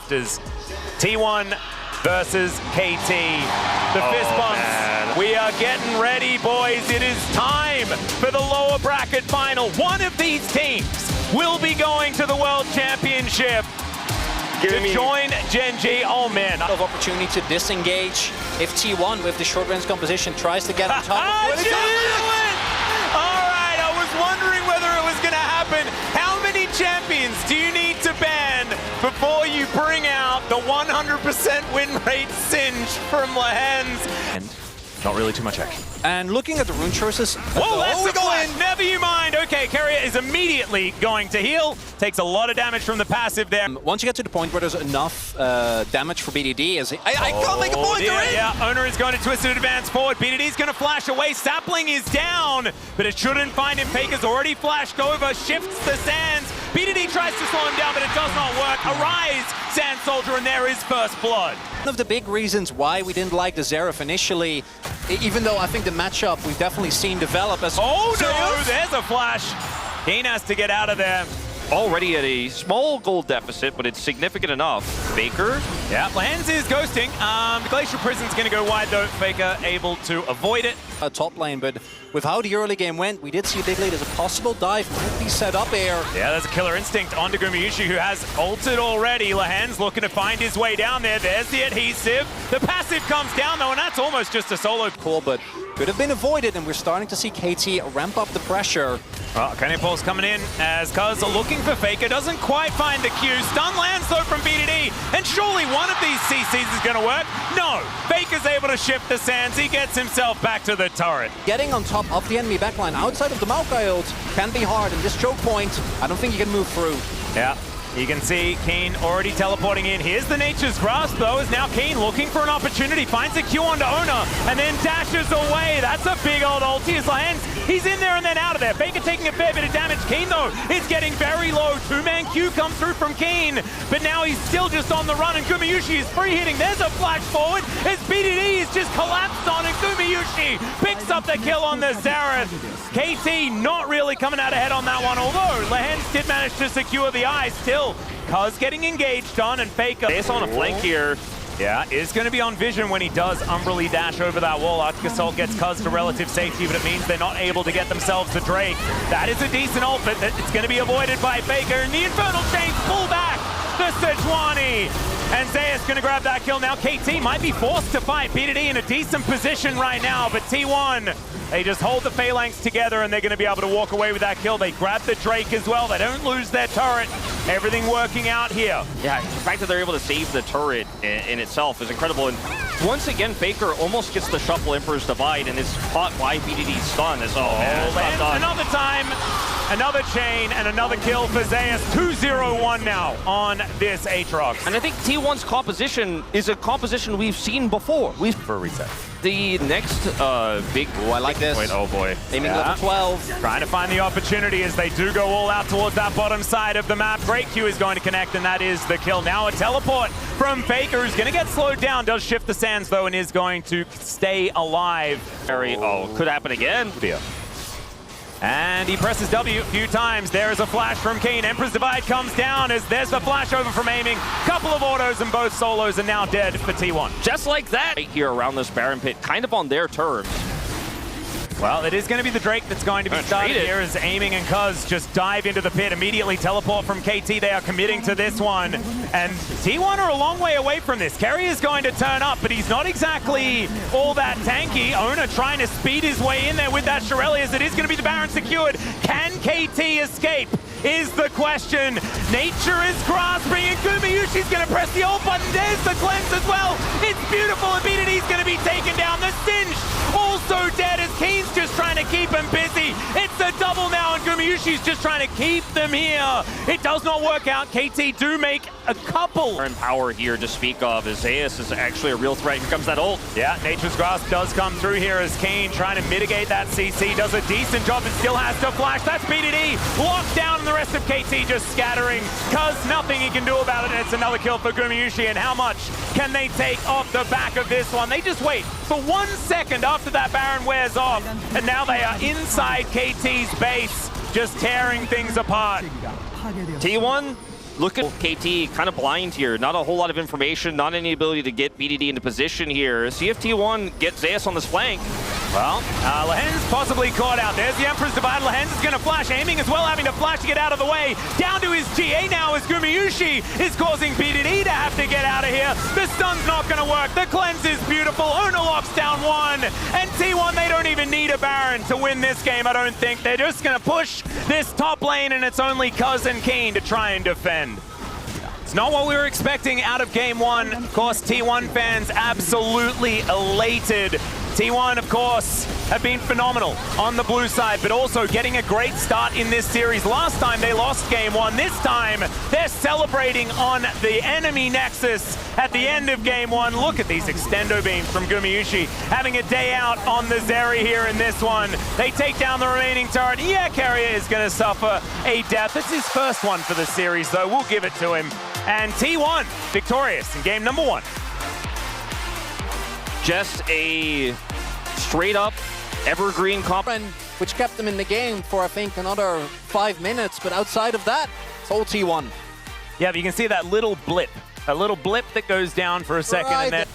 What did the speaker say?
rafters. T1 versus KT. The fist bumps. Man. We are getting ready, boys. It is time for the lower bracket final. One of these teams will be going to the World Championship to join Gen G. Oh man. Of opportunity to disengage if T1 with the short range composition tries to get on top of it. Alright, I was wondering whether it was going to happen. How many champions do you need to ban before you bring out the 100% win rate singe from Lehends? And not really too much action. And looking at the rune choices... Whoa, that's a flash! Never you mind! Okay, Keria is immediately going to heal. Takes a lot of damage from the passive there. Once you get to the point where there's enough damage for BDD, I can't make a point, they're in! Yeah, Oner is going to twisted advance forward. BDD is going to flash away. Sapling is down, but it shouldn't find him. Faker's already flashed over, shifts the sands. BDD tries to slow him down, but it does not work. Arise, Sand Soldier, and there is first blood. One of the big reasons why we didn't like the Xerath initially, even though I think the matchup we've definitely seen develop as... Oh no, there's a flash. Kiin has to get out of there. Already at a small gold deficit, but it's significant enough. Faker? Yeah, Lehends is ghosting. The Glacial Prison's going to go wide though. Faker able to avoid it. Top lane, but with how the early game went, we did see a big lead as a possible dive might be set up here. Yeah, there's a killer instinct onto Gumayusi, who has ulted already. Lehends looking to find his way down there. There's the adhesive. The passive comes down though, and that's almost just a solo call, but could have been avoided, and we're starting to see KT ramp up the pressure. Well, Cannonball's coming in as Cuzz looking for Faker, doesn't quite find the Q. Stun lands though from BDD, and surely one of these CCs is going to work. No, Faker's able to shift the sands. He gets himself back to the turret. Getting on top of the enemy backline outside of the Maokai ult can be hard, and this choke point, I don't think you can move through. Yeah. You can see Kiin already teleporting in. Here's the Nature's Grasp, though, is now Kiin looking for an opportunity. Finds a Q onto Oner, and then dashes away. That's a big old ulti as Lehends. He's in there and then out of there. Faker taking a fair bit of damage. Kiin, though, is getting very low. Two-man Q comes through from Kiin, but now he's still just on the run, and Gumayusi is free hitting. There's a flash forward as BDD is just collapsed on, and Gumayusi picks up the kill on the Xerath. KT not really coming out ahead on that one, although Lehends did manage to secure the eye. Still, Cuzz getting engaged on, and Faker. It's on a flank here. Yeah, is going to be on vision when he does umbrally dash over that wall. Arctic Assault gets Cuzz to relative safety, but it means they're not able to get themselves the Drake. That is a decent ult, but it's going to be avoided by Faker, and the Infernal Chains pull back the Sejuani. And Zeus going to grab that kill. Now KT might be forced to fight. BDD in a decent position right now, but T1, they just hold the Phalanx together, and they're going to be able to walk away with that kill. They grab the Drake as well. They don't lose their turret. Everything working out here. Yeah, the fact that they're able to save the turret in itself is incredible. And once again, Faker almost gets the shuffle Emperor's Divide and is caught by BDD's stun. Man, another time, another chain, and another kill for Zeus. 2-0-1 now on this Aatrox. And I think T1's composition is a composition we've seen before. For a reset. The next big... Oh, I like this. Wait, oh boy. Aiming level 12. Trying to find the opportunity as they do go all out towards that bottom side of the map. Great Q is going to connect, and that is the kill. Now a teleport from Faker, who's going to get slowed down. Does shift the sands, though, and is going to stay alive. Could happen again. Yeah. And he presses W a few times. There's a flash from Kiin. Emperor's Divide comes down as there's the flash over from Aiming. Couple of autos, and both solos are now dead for T1. Just like that. Right here around this Baron pit, kind of on their terms. Well, it is going to be the Drake that's going to be started here as Aiming and Cuzz just dive into the pit, immediately teleport from KT. They are committing to this one. And T1 are a long way away from this. Keria is going to turn up, but he's not exactly all that tanky. Oner trying to speed his way in there with that Shirelli as it is going to be the Baron secured. Can KT escape? Is the question. Nature is grasping, and Gumayusi's going to press the ult button. There's the cleanse as well. It's beautiful, and BDD's going to be taken down. The Singe also dead as Kiin's just trying to keep him busy. It's a double now, and Gumayusi's just trying to keep them here. It does not work out. KT do make a couple. In power here to speak of, as Zeus is actually a real threat. Here comes that ult. Yeah, Nature's Grasp does come through here as Kiin trying to mitigate that CC. Does a decent job, but still has to flash. That's BDD locked down. The rest of KT just scattering. Cuzz, nothing he can do about it. And it's another kill for Gumayusi. And how much can they take off the back of this one? They just wait for 1 second after that Baron wears off. And now they are inside KT's base, just tearing things apart. T1 look at KT kind of blind here. Not a whole lot of information, not any ability to get BDD into position here. See if T1 get Zeus on this flank. Well, Lehends possibly caught out. There's the Emperor's Divide. Lehends is going to flash, Aiming as well, having to flash to get out of the way. Down to his GA now as Gumayusi is causing BDD to have to get out of here. The stun's not going to work. The cleanse is beautiful. Oner locks down one. And T1, they don't even need a Baron to win this game, I don't think. They're just going to push this top lane, and it's only Cuzz and Kiin to try and defend. It's not what we were expecting out of Game 1. Of course, T1 fans absolutely elated. T1, of course, have been phenomenal on the blue side, but also getting a great start in this series. Last time they lost Game 1. This time, they're celebrating on the enemy Nexus at the end of Game 1. Look at these extendo beams from Gumayusi, having a day out on the Zeri here in this one. They take down the remaining turret. Yeah, Keria is going to suffer a death. It's his first one for the series, though. We'll give it to him. And T1 victorious in game number 1. Just a straight-up evergreen comp. Which kept them in the game for, I think, another 5 minutes. But outside of that, it's all T1. Yeah, but you can see that little blip that goes down for a second, and then